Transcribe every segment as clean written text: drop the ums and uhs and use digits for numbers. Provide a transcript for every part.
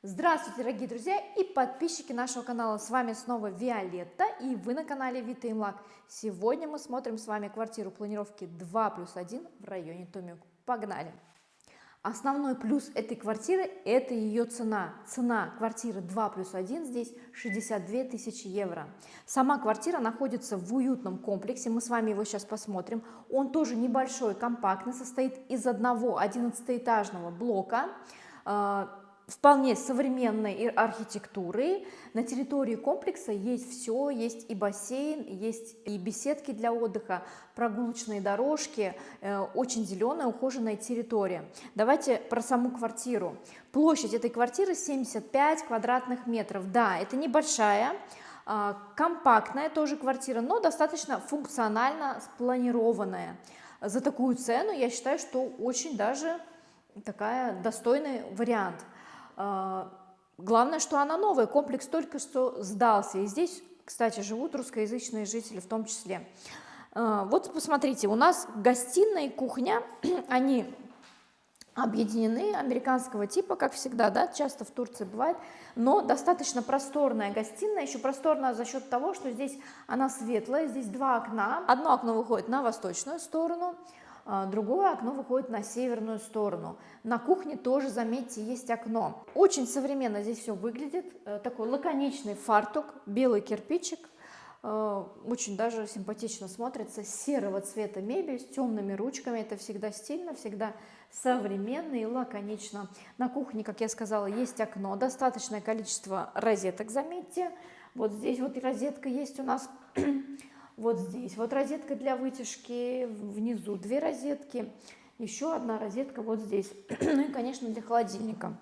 Здравствуйте, дорогие друзья и подписчики нашего канала. С вами снова Виолетта, и вы на канале Вита Имлак. Сегодня мы смотрим с вами квартиру планировки 2+1 в районе Томиук. Погнали! Основной плюс этой квартиры – это ее цена. Цена квартиры 2+1 здесь 62 тысячи евро. Сама квартира находится в уютном комплексе, мы с вами его сейчас посмотрим. Он тоже небольшой, компактный, состоит из одного 11-этажного блока, вполне современной архитектуры. На территории комплекса есть все, есть и бассейн, есть и беседки для отдыха, прогулочные дорожки, очень зеленая, ухоженная территория. Давайте про саму квартиру. Площадь этой квартиры 75 квадратных метров. Да, это небольшая, компактная тоже квартира, но достаточно функционально спланированная. За такую цену я считаю, что очень даже такая достойный вариант. Главное, что она новая, комплекс только что сдался, и здесь, кстати, живут русскоязычные жители в том числе. Вот посмотрите, у нас гостиная и кухня, они объединены, американского типа, как всегда, да, часто в Турции бывает, но достаточно просторная гостиная, еще просторная за счет того, что здесь она светлая, здесь два окна, одно окно выходит на восточную сторону, другое окно выходит на северную сторону. На кухне тоже, заметьте, есть окно. Очень современно здесь все выглядит. Такой лаконичный фартук, белый кирпичик. Очень даже симпатично смотрится. Серого цвета мебель с темными ручками. Это всегда стильно, всегда современно и лаконично. На кухне, как я сказала, есть окно. Достаточное количество розеток, заметьте. Вот здесь вот розетка есть у нас. Вот здесь вот розетка для вытяжки, внизу две розетки, еще одна розетка вот здесь, ну и, конечно, для холодильника.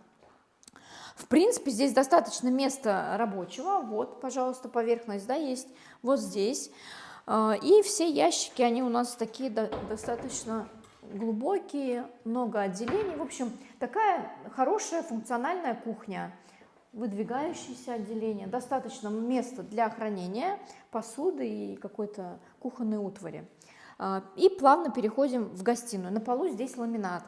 В принципе, здесь достаточно места рабочего, вот, пожалуйста, поверхность, да, есть вот здесь. И все ящики, они у нас такие достаточно глубокие, много отделений. В общем, такая хорошая функциональная кухня. Выдвигающееся отделение, достаточно места для хранения посуды и какой-то кухонной утвари. И плавно переходим в гостиную. На полу здесь ламинат.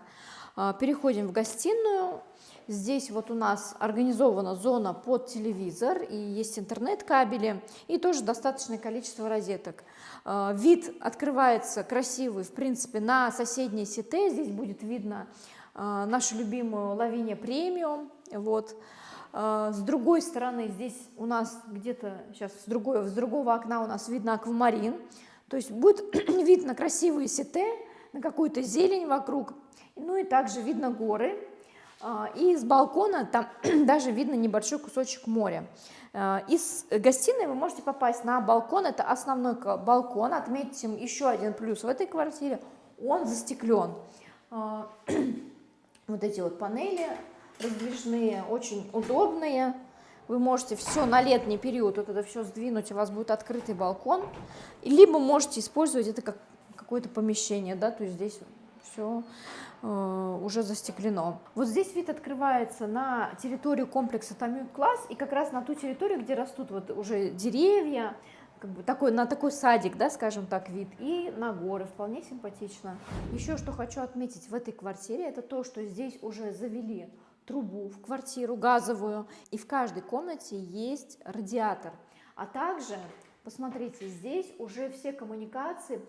Переходим в гостиную. Здесь вот у нас организована зона под телевизор, и есть интернет-кабели, и тоже достаточное количество розеток. Вид открывается красивый, в принципе, на соседние сите. Здесь будет видно нашу любимую Лавиния премиум. Вот. С другой стороны, здесь у нас где-то, сейчас с другого окна у нас видно аквамарин, то есть будет вид на красивые сите, на какую-то зелень вокруг, ну и также видно горы, и с балкона там даже видно небольшой кусочек моря. Из гостиной вы можете попасть на балкон, это основной балкон, отметьте еще один плюс в этой квартире, он застеклен. Вот эти вот панели раздвижные, очень удобные. Вы можете все на летний период вот это все сдвинуть, у вас будет открытый балкон. Либо можете использовать это как какое-то помещение, да, то есть здесь все уже застеклено. Вот здесь вид открывается на территорию комплекса Томиук Класс и как раз на ту территорию, где растут вот уже деревья, как бы на такой садик, да, скажем так, вид, и на горы, вполне симпатично. Еще что хочу отметить в этой квартире, это то, что здесь уже завели трубу в квартиру газовую, и в каждой комнате есть радиатор. А также, посмотрите, здесь уже все коммуникации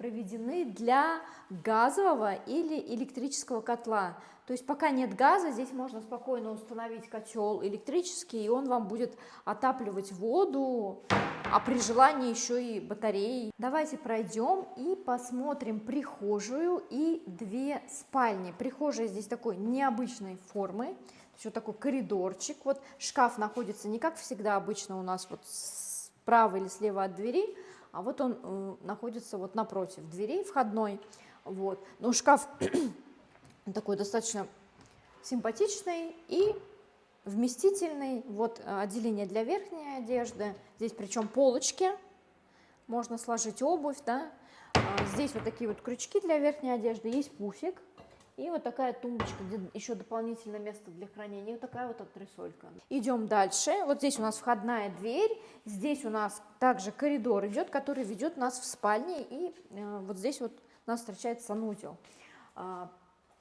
проведены для газового или электрического котла. То есть пока нет газа, здесь можно спокойно установить котел электрический, и он вам будет отапливать воду, а при желании еще и батареи. Давайте пройдем и посмотрим прихожую и две спальни. Прихожая здесь такой необычной формы, то есть вот такой коридорчик. Вот шкаф находится не как всегда обычно у нас вот справа или слева от двери, а вот он находится вот напротив дверей входной. Вот. Но шкаф такой достаточно симпатичный и вместительный. Вот отделение для верхней одежды. Здесь причем полочки, можно сложить обувь, да. Здесь вот такие вот крючки для верхней одежды, есть пуфик. И вот такая тумбочка, где еще дополнительное место для хранения. И вот такая вот антресолька. Идем дальше. Вот здесь у нас входная дверь. Здесь у нас также коридор идет, который ведет нас в спальне. И вот здесь вот нас встречает санузел.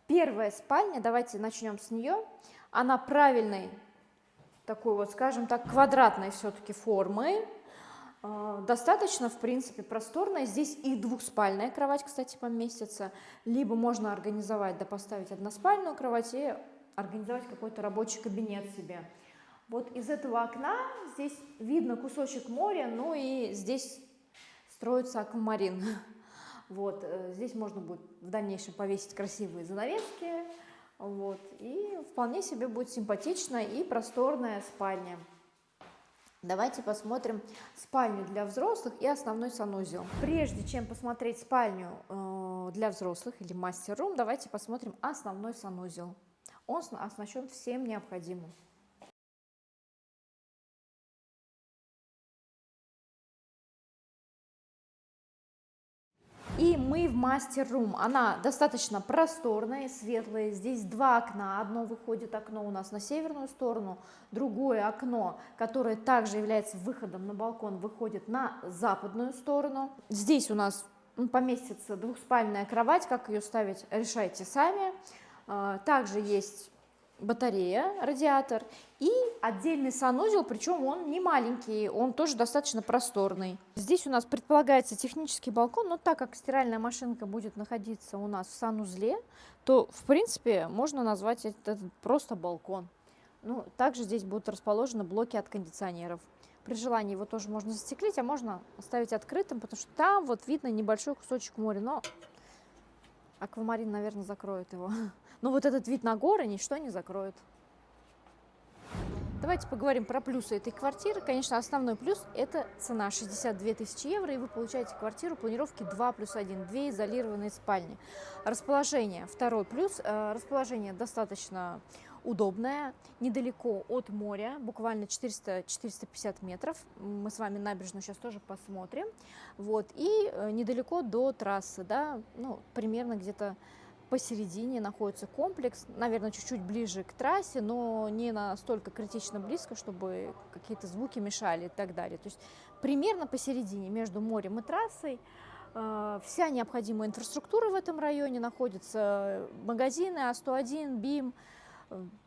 Первая спальня, давайте начнем с нее. Она правильной, такой вот, скажем так, квадратной все-таки формы. Достаточно, в принципе, просторная. Здесь и двухспальная кровать, кстати, поместится. Либо можно организовать, да, поставить односпальную кровать и организовать какой-то рабочий кабинет себе. Вот из этого окна здесь видно кусочек моря, ну и здесь строится аквамарин. Вот, здесь можно будет в дальнейшем повесить красивые занавески, вот, и вполне себе будет симпатичная и просторная спальня. Давайте посмотрим спальню для взрослых и основной санузел. Прежде чем посмотреть спальню для взрослых или мастер-рум, давайте посмотрим основной санузел. Он оснащен всем необходимым. И мы в мастер-рум. Она достаточно просторная, светлая. Здесь два окна. Одно выходит окно у нас на северную сторону, другое окно, которое также является выходом на балкон, выходит на западную сторону. Здесь у нас поместится двухспальная кровать. Как ее ставить, решайте сами. Также есть батарея, радиатор и отдельный санузел, причем он не маленький, он тоже достаточно просторный. Здесь у нас предполагается технический балкон, но так как стиральная машинка будет находиться у нас в санузле, то в принципе можно назвать это просто балкон. Ну, также здесь будут расположены блоки от кондиционеров. При желании его тоже можно застеклить, а можно оставить открытым, потому что там вот видно небольшой кусочек моря, но аквамарин, наверное, закроет его. Но вот этот вид на горы ничто не закроет. Давайте поговорим про плюсы этой квартиры. Конечно, основной плюс – это цена 62 тысячи евро, и вы получаете квартиру планировки 2+1, две изолированные спальни. Расположение – второй плюс. Расположение достаточно удобное, недалеко от моря, буквально 400-450 метров. Мы с вами набережную сейчас тоже посмотрим. Вот. И недалеко до трассы, да, ну, примерно где-то посередине находится комплекс, наверное, чуть-чуть ближе к трассе, но не настолько критично близко, чтобы какие-то звуки мешали и так далее. То есть примерно посередине между морем и трассой. Вся необходимая инфраструктура в этом районе находится. Магазины А101, БИМ,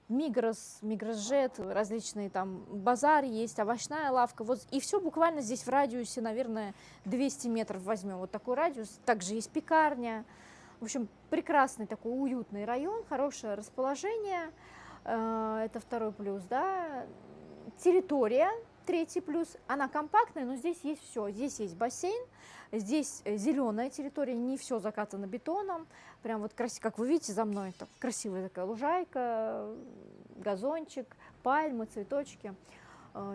Мигрос, Мигросжет, различные там базары есть, овощная лавка. Вот, и все буквально здесь в радиусе, наверное, 200 метров возьмем. Вот такой радиус. Также есть пекарня. В общем, прекрасный такой уютный район, хорошее расположение, это второй плюс, да. Территория, третий плюс, она компактная, но здесь есть все. Здесь есть бассейн, здесь зеленая территория, не все закатано бетоном, прям вот красиво, как вы видите за мной, так, красивая такая лужайка, газончик, пальмы, цветочки.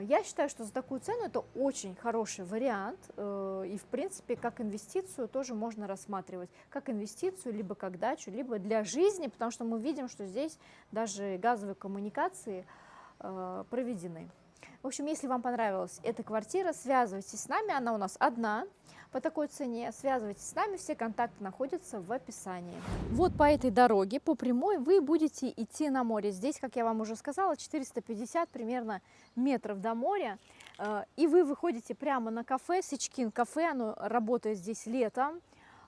Я считаю, что за такую цену это очень хороший вариант, и в принципе как инвестицию тоже можно рассматривать, как инвестицию, либо как дачу, либо для жизни, потому что мы видим, что здесь даже газовые коммуникации проведены. В общем, если вам понравилась эта квартира, связывайтесь с нами, она у нас одна по такой цене, связывайтесь с нами, все контакты находятся в описании. Вот по этой дороге, по прямой, вы будете идти на море. Здесь, как я вам уже сказала, 450 примерно метров до моря, и вы выходите прямо на кафе, Сичкин кафе, оно работает здесь летом,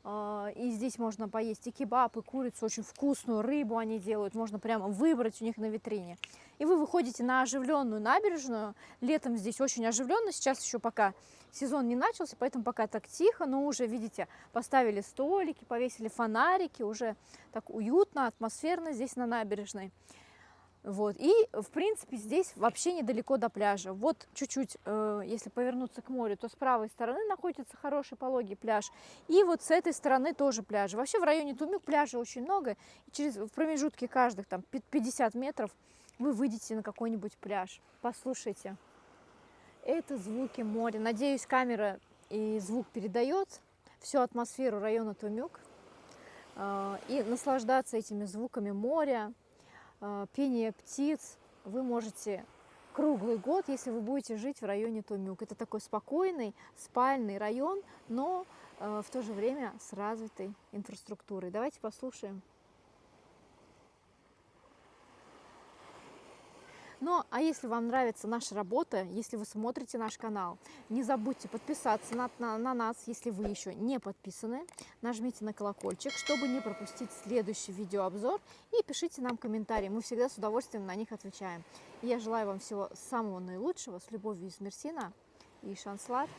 И здесь можно поесть и кебаб, и курицу, очень вкусную рыбу они делают, можно прямо выбрать у них на витрине. И вы выходите на оживленную набережную. Летом здесь очень оживленно, сейчас еще пока сезон не начался, поэтому пока так тихо, но уже, видите, поставили столики, повесили фонарики, уже так уютно, атмосферно здесь на набережной. Вот. И, в принципе, здесь вообще недалеко до пляжа. Вот чуть-чуть, если повернуться к морю, то с правой стороны находится хороший пологий пляж. И вот с этой стороны тоже пляж. Вообще в районе Тумюк пляжей очень много. И в промежутке каждых там 50 метров вы выйдете на какой-нибудь пляж. Послушайте. Это звуки моря. Надеюсь, камера и звук передает всю атмосферу района Тумюк. И наслаждаться этими звуками моря, пение птиц вы можете круглый год, если вы будете жить в районе Тумюк. Это такой спокойный, спальный район, но в то же время с развитой инфраструктурой. Давайте послушаем. Ну, а если вам нравится наша работа, если вы смотрите наш канал, не забудьте подписаться на нас, если вы еще не подписаны. Нажмите на колокольчик, чтобы не пропустить следующий видеообзор. И пишите нам комментарии, мы всегда с удовольствием на них отвечаем. И я желаю вам всего самого наилучшего. С любовью из Мерсина и Шанслат.